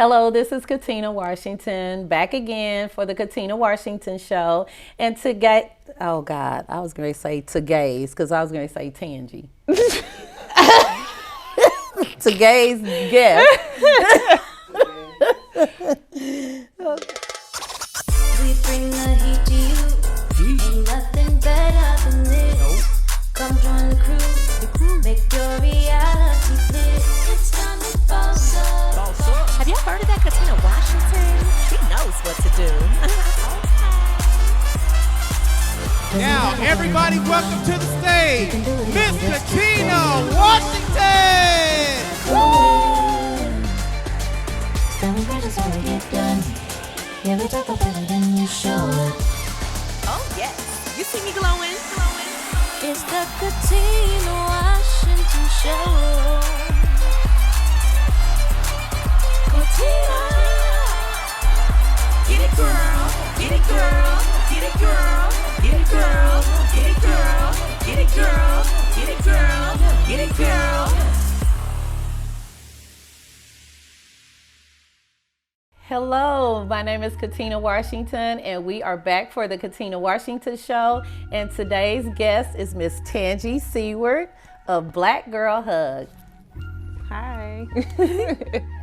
Hello, this is Katina Washington, back again for the Katina Washington Show. And today, oh God, I was going to say today's, because I was going to say Tangy. Today's guest. We bring the heat to you. Ain't nothing better than this. Come join the crew. Make your reality clear. It's time to boss up. Have y'all heard of that Katina Washington? She knows what to do. Now, everybody, welcome to the stage, Miss Katina Washington. Celebrations get done. Never talk about it and you show up. Oh, yes. You see me glowing. It's the Katina Washington Show. Katina. Get it, girl. Get it, girl. Get it, girl. Get it, girl. Get it, girl. Get it, girl. Get it, girl. Get it, girl. Hello, my name is Katina Washington, and we are back for the Katina Washington Show. And today's guest is Miss Tangy Seward of Black Girl Hug. Hi.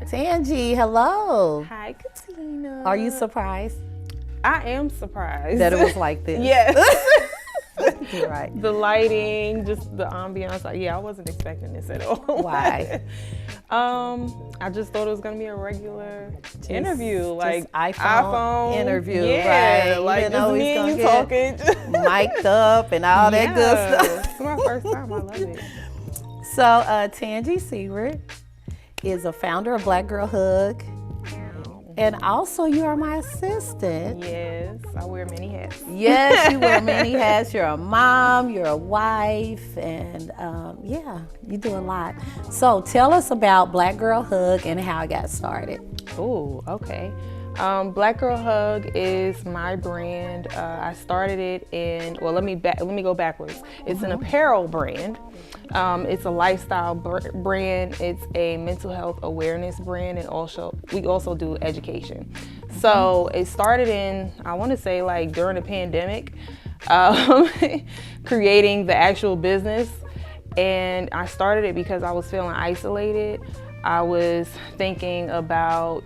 Tangy, hello. Hi, Katina. Are you surprised I am surprised. that it was like this? Yes. You're right. The lighting, just the ambiance. I wasn't expecting this at all. Why? I just thought it was gonna be a regular interview, like iPhone interview, yeah, right? like just me and you talking, mic'd up and all that good stuff. It's my first time. I love it. So, Tangy Seward is a founder of Black Girl Hug, and also you are my assistant. Yes, I wear many hats. Yes, you wear many hats. You're a mom, you're a wife, and yeah, you do a lot. So tell us about Black Girl Hug and how it got started. Oh, okay. Black Girl Hug is my brand. I started it in, well, let me go backwards. It's an apparel brand. It's a lifestyle brand. It's a mental health awareness brand, and we also do education. So it started in, I want to say like during the pandemic, creating the actual business. And I started it because I was feeling isolated. I was thinking about,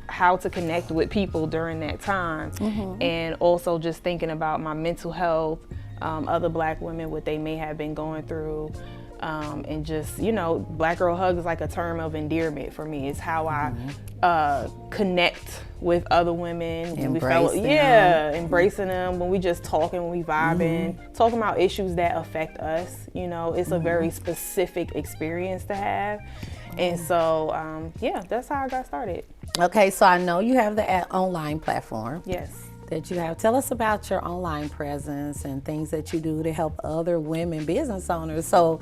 how to connect with people during that time, and also just thinking about my mental health, other Black women, what they may have been going through, and just, Black Girl Hug is like a term of endearment for me. It's how I connect with other women. Embracing them, when we just talking, when we vibing, talking about issues that affect us. It's a very specific experience to have. And so, that's how I got started. Okay, so I know you have the online platform. Yes. That you have. Tell us about your online presence and things that you do to help other women business owners. So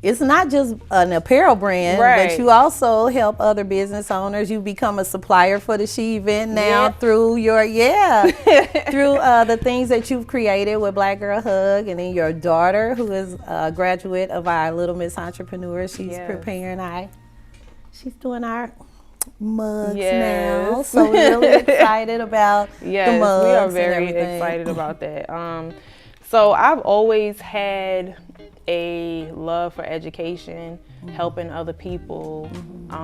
it's not just an apparel brand, right, but you also help other business owners. You become a supplier for the SHE event now through your, through the things that you've created with Black Girl Hug. And then your daughter, who is a graduate of our Little Miss Entrepreneur, she's preparing she's doing our mugs now. So we're really excited about the mugs. We are very excited about that. So I've always had a love for education, helping other people,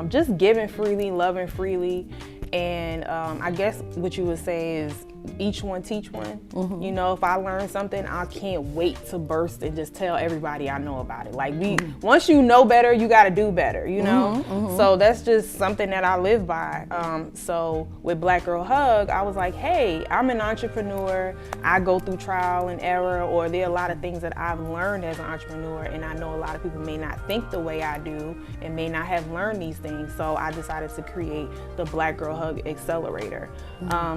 just giving freely, loving freely. And I guess what you would say is each one teach one. If I learn something, I can't wait to burst and just tell everybody I know about it. Like once you know better, you got to do better, So that's just something that I live by. So with Black Girl Hug, I was like, hey, I'm an entrepreneur. I go through trial and error, or there are a lot of things that I've learned as an entrepreneur, and I know a lot of people may not think the way I do and may not have learned these things. So I decided to create the Black Girl Hug Accelerator.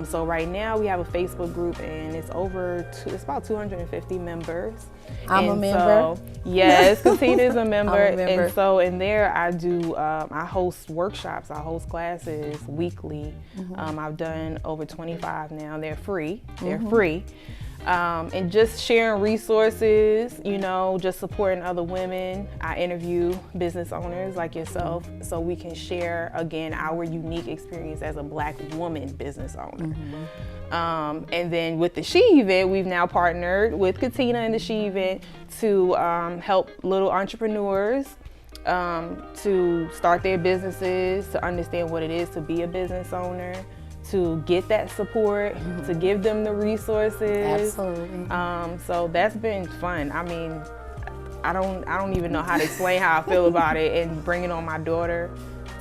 So right now we have a Facebook group, and it's about 250 members. I'm a member. Yes, Katina is a member. And so in there I host workshops, I host classes weekly. I've done over 25 now. They're free. And just sharing resources, you know, just supporting other women. I interview business owners like yourself so we can share, again, our unique experience as a Black woman business owner. And then with the SHE event, we've now partnered with Katina and the SHE event to help little entrepreneurs to start their businesses, to understand what it is to be a business owner, to get that support, to give them the resources. Absolutely. So that's been fun. I mean, I don't even know how to explain how I feel about it, and bringing on my daughter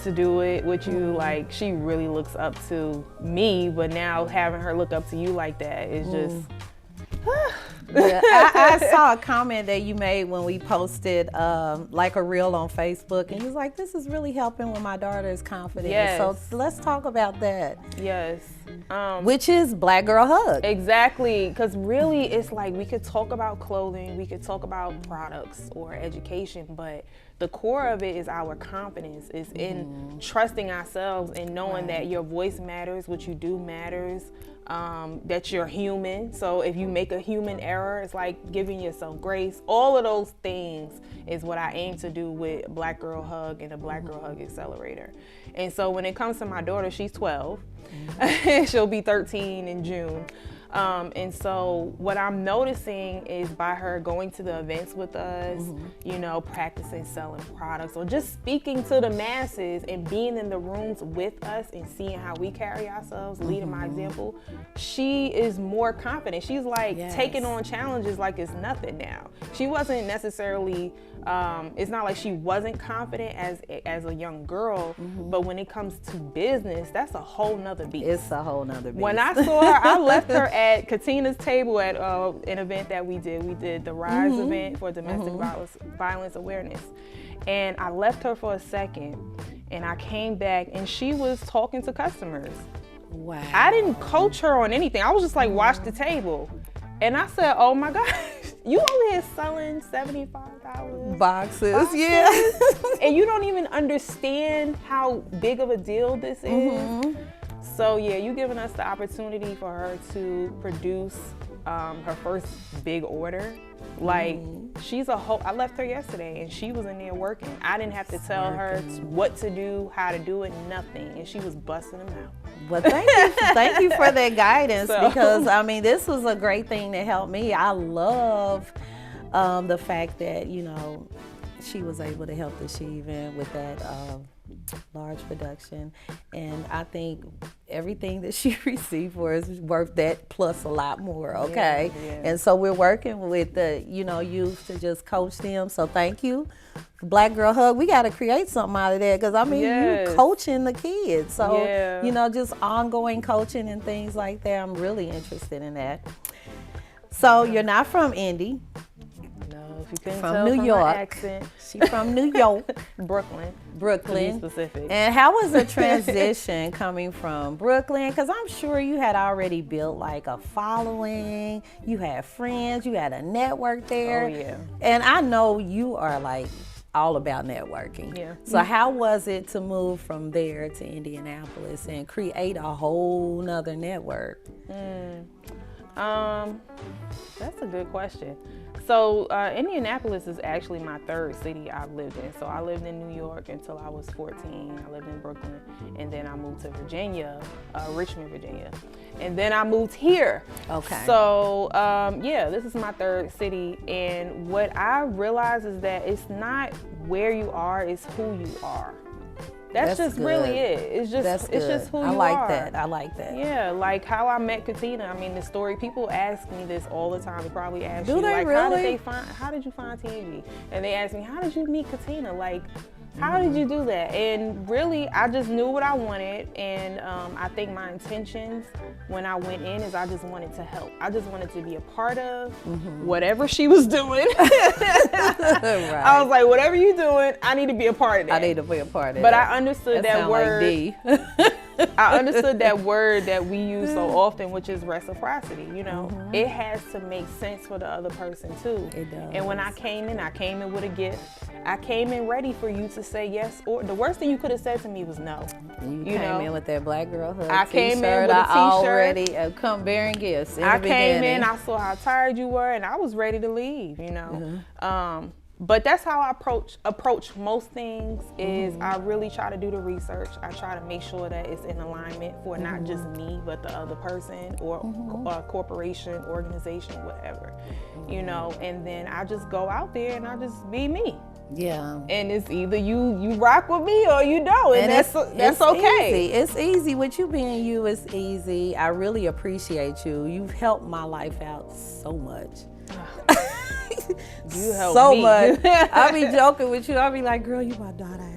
to do it with you, like, she really looks up to me, but now having her look up to you like that is just Yeah, I saw a comment that you made when we posted like a reel on Facebook, and you was like, this is really helping with my daughter's confidence. Yes. So let's talk about that. yes. Which is Black Girl Hug. Exactly, because really it's like we could talk about clothing, we could talk about products or education, but the core of it is our confidence, is in trusting ourselves and knowing that your voice matters, what you do matters, that you're human. So if you make a human error, it's like giving yourself grace. All of those things is what I aim to do with Black Girl Hug and the Black Girl Hug Accelerator. And so when it comes to my daughter, she's 12. She'll be 13 in June. And so what I'm noticing is by her going to the events with us, you know, practicing selling products or just speaking to the masses and being in the rooms with us and seeing how we carry ourselves, leading by example, she is more confident. She's like taking on challenges like it's nothing now. She wasn't necessarily, it's not like she wasn't confident as a young girl, but when it comes to business, that's a whole nother beast. It's a whole nother beast. When I saw her, I left her at Katina's table at an event that we did. We did the RISE event for domestic violence awareness. And I left her for a second, and I came back, and she was talking to customers. Wow. I didn't coach her on anything. I was just like, watch the table. And I said, oh my gosh, you over here selling $75 Boxes, yeah. and you don't even understand how big of a deal this is. So yeah, you giving us the opportunity for her to produce her first big order. Like she's a whole, I left her yesterday and she was in there working. I didn't have to tell her what to do, how to do it, nothing. And she was busting them out. Well, thank you for that guidance, because I mean, this was a great thing to help me. I love the fact that, you know, she was able to help the SHE event with that large production, and I think everything that she received for is worth that plus a lot more. Okay, and so we're working with the youth to just coach them. So thank you, Black Girl Hug. We got to create something out of that, because I mean you coaching the kids, so just ongoing coaching and things like that. I'm really interested in that. So you're not from Indy. If you couldn't from tell New from York. my accent. She's from New York. Brooklyn, to be specific. And how was the transition coming from Brooklyn? Because I'm sure you had already built like a following, you had friends, you had a network there. Oh yeah. And I know you are like all about networking. Yeah. So how was it to move from there to Indianapolis and create a whole nother network? That's a good question. So Indianapolis is actually my third city I've lived in. So I lived in New York until I was 14. I lived in Brooklyn, and then I moved to Virginia, Richmond, Virginia. And then I moved here. Okay. So this is my third city. And what I realize is that it's not where you are, it's who you are. That's just good. Really it. It's just who you are. I like that. Yeah, like how I met Katina. I mean, the story, people ask me this all the time. They probably ask Do you, they like, really? how did you find TV? And they ask me, how did you meet Katina? Like, how did you do that? And really, I just knew what I wanted. And I think my intentions when I went in is I just wanted to help. I just wanted to be a part of whatever she was doing. Right. I was like, whatever you're doing, I need to be a part of that. I need to be a part of But that. I understood that sound word. Like D. I understood that word that we use so often, which is reciprocity. You know, it has to make sense for the other person too. It does. And when I came in with a gift. I came in ready for you to say yes, or the worst thing you could have said to me was no. You came in with that Black Girl Hug I t-shirt. came in with a t-shirt. I already come bearing gifts. I came in, I saw how tired you were, and I was ready to leave. You know, but that's how I approach most things. Is I really try to do the research. I try to make sure that it's in alignment for not just me, but the other person or a corporation, organization, whatever. You know, and then I just go out there and I just be me. Yeah. And it's either you rock with me or you don't, and that's okay. Easy. It's easy. With you being you, it's easy. I really appreciate you. You've helped my life out so much. You help so me. much. I be joking with you. I be like, girl, you my daughter.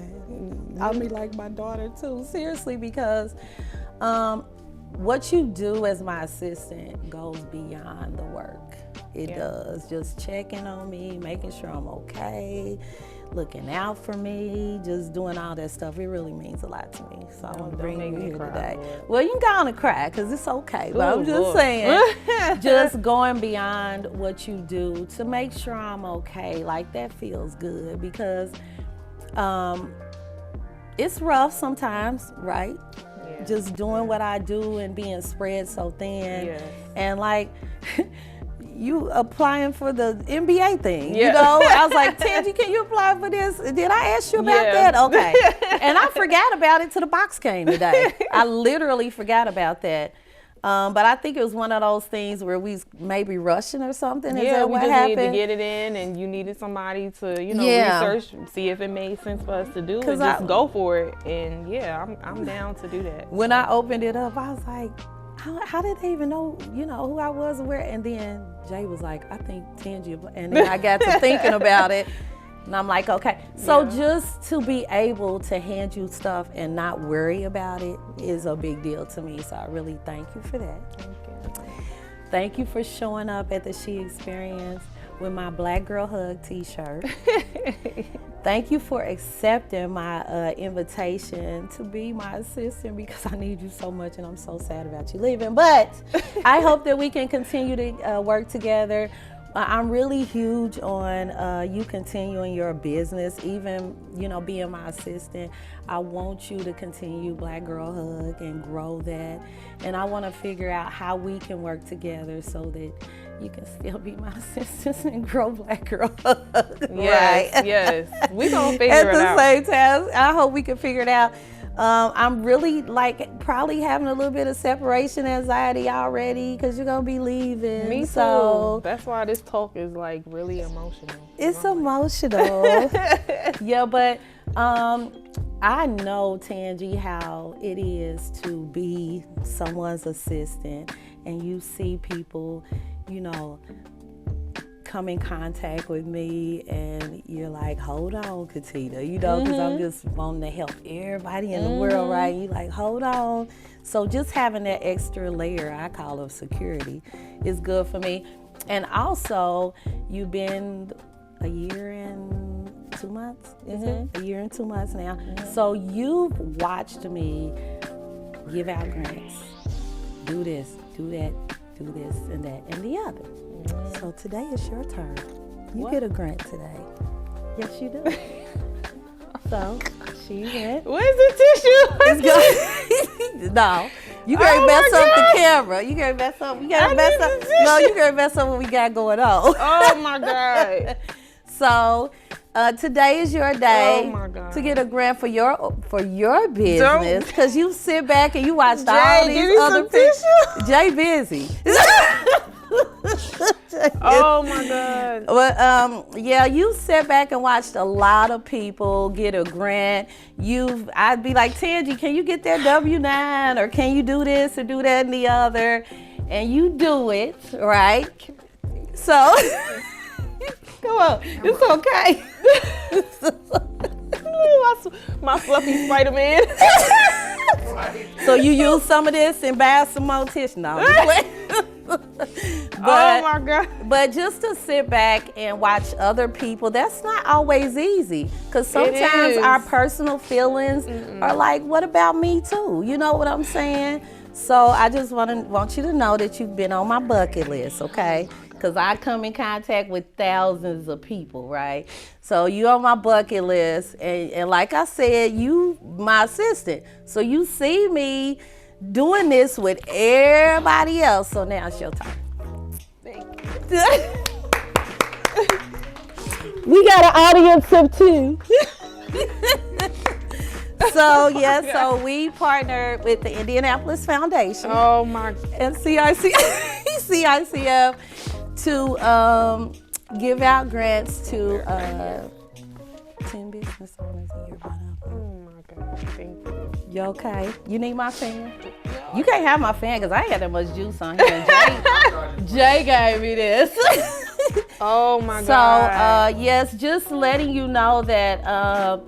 I'll be like my daughter too. Seriously, because what you do as my assistant goes beyond the work. It does. Just checking on me, making sure I'm okay, looking out for me, just doing all that stuff. It really means a lot to me. So I want to bring you here today. Well, you can go on and cry because it's okay. But I'm just saying, just going beyond what you do to make sure I'm okay. Like, that feels good because it's rough sometimes, right? Yeah. Just doing what I do and being spread so thin. Yes. And like, you applying for the NBA thing, you know? I was like, Tangie, can you apply for this? Did I ask you about that? Okay. And I forgot about it till the box came today. I literally forgot about that. But I think it was one of those things where we maybe rushing or something. Is that we what just happened? needed to get it in, and you needed somebody to, research, see if it made sense for us to do, and just go for it. And I'm down to do that. When I opened it up, I was like, how did they even know, who I was and where? And then Jay was like, I think Tangie, and then I got to thinking about it. And I'm like, okay. So just to be able to hand you stuff and not worry about it is a big deal to me. So I really thank you for that. Thank you. Thank you for showing up at the SHE Experience with my Black Girl Hug t-shirt. Thank you for accepting my invitation to be my assistant because I need you so much and I'm so sad about you leaving. But I hope that we can continue to work together. I'm really huge on you continuing your business, even, being my assistant. I want you to continue Black Girl Hug and grow that. And I want to figure out how we can work together so that you can still be my assistant and grow Black Girl Hug. Yes, right? Yes. We're going to figure it out. At the same time, I hope we can figure it out. I'm really probably having a little bit of separation anxiety already because you're going to be leaving. Me too. That's why this talk is really emotional. It's emotional. Yeah, but I know, Tangie, how it is to be someone's assistant and you see people, come in contact with me and you're like, hold on, Katina, because I'm just wanting to help everybody in the world, right? You like, hold on. So just having that extra layer, I call it security, is good for me. And also, you've been a year and 2 months, is it? A year and 2 months now. So you've watched me give out grants, do this, do that, do this and that and the other. So today is your turn. You get a grant today. Yes, you do. So she went. Where's the tissue? No. You gotta mess up the camera. You gotta mess up. You gotta mess up. No, you gotta mess up what we got going on. Oh my God. So today is your day to get a grant for your business because you sit back and you watch all these other people. Jay busy. Oh my God. Well, you sat back and watched a lot of people get a grant. I'd be like, Tangie, can you get that W-9 or can you do this or do that and the other? And you do it, right? So, come on, it's okay. My fluffy Spider-Man. So you use some of this and buy some more tissue. No, Oh my God. But just to sit back and watch other people, that's not always easy. Because sometimes is. our personal feelings are like, what about me too? You know what I'm saying? So I just want you to know that you've been on my bucket list, okay? Because I come in contact with thousands of people, right? So you on my bucket list. And like I said, you my assistant. So you see me doing this with everybody else. So now it's your turn. We got an audience of 2. So so we partnered with the Indianapolis Foundation Oh my. and CICF to give out grants to 10 business owners a year. Oh my God. Thank you. You okay? You need my fan? You can't have my fan because I ain't got that much juice on here. And Jay gave me this. Oh my So, God. yes, just letting you know that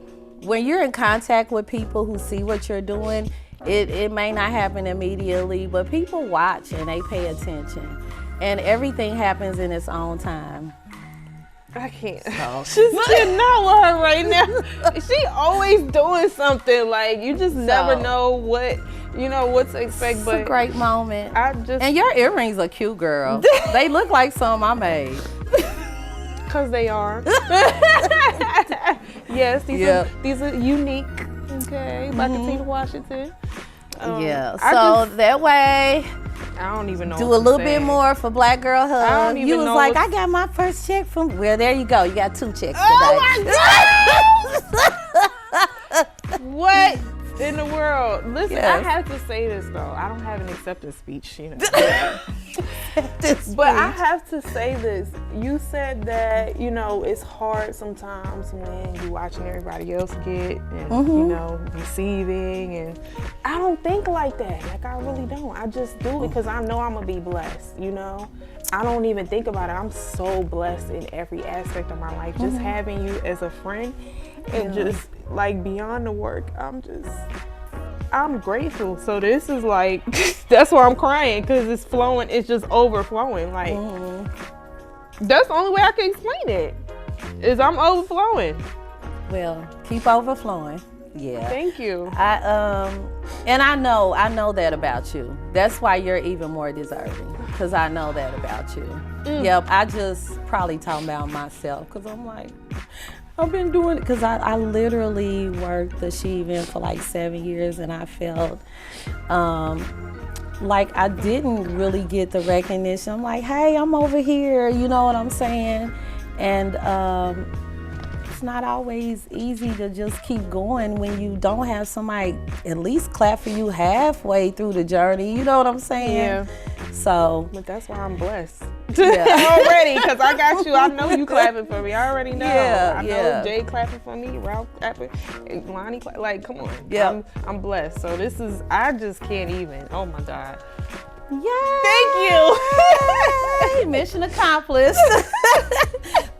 when you're in contact with people who see what you're doing, it may not happen immediately, but people watch and they pay attention. And everything happens in its own time. I can't. So. She's getting out with her right now. She always doing something. Like, you just never know what to expect. It's but a great moment. And your earrings are cute, girl. They look like some I made. Because they are. Yes, these are unique. Okay, by Katina Washington. That way, I don't even know. do a little bit more for Black Girl Hug. I don't even You was know like, what's- I got my first check from. Well, there you go. You got 2 checks today. Oh What in the world? Listen, I have to say this though. I don't have an acceptance speech, But I have to say this. You said that, it's hard sometimes when you're watching everybody else get and, receiving. And I don't think like that. Like, I really don't. I just do because I know I'm going to be blessed, I don't even think about it. I'm so blessed in every aspect of my life. Just having you as a friend and just like beyond the work, I'm grateful. So this is like, that's why I'm crying because it's flowing. It's just overflowing. Like, that's the only way I can explain it is I'm overflowing. Well, keep overflowing. Yeah. Thank you. And I know that about you. That's why you're even more deserving because I know that about you. Yep. I just probably talking about myself because I'm like, I've been doing it because I literally worked the SHE event for like 7 years and I felt like I didn't really get the recognition. I'm like, hey, I'm over here, you know what I'm saying? And it's not always easy to just keep going when you don't have somebody at least clap for you halfway through the journey, you know what I'm saying? Yeah. So. But that's why I'm blessed. Yeah. Already, because I got you. I know you clapping for me. I already know. Yeah, I know Jay clapping for me, Ralph clapping, Lonnie like, come on. Yeah. I'm blessed. So this is, I just can't even. Oh my God. Yay! Thank you. Mission accomplished.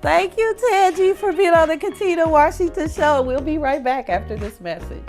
Thank you, Tangie, for being on the Katina Washington Show. We'll be right back after this message.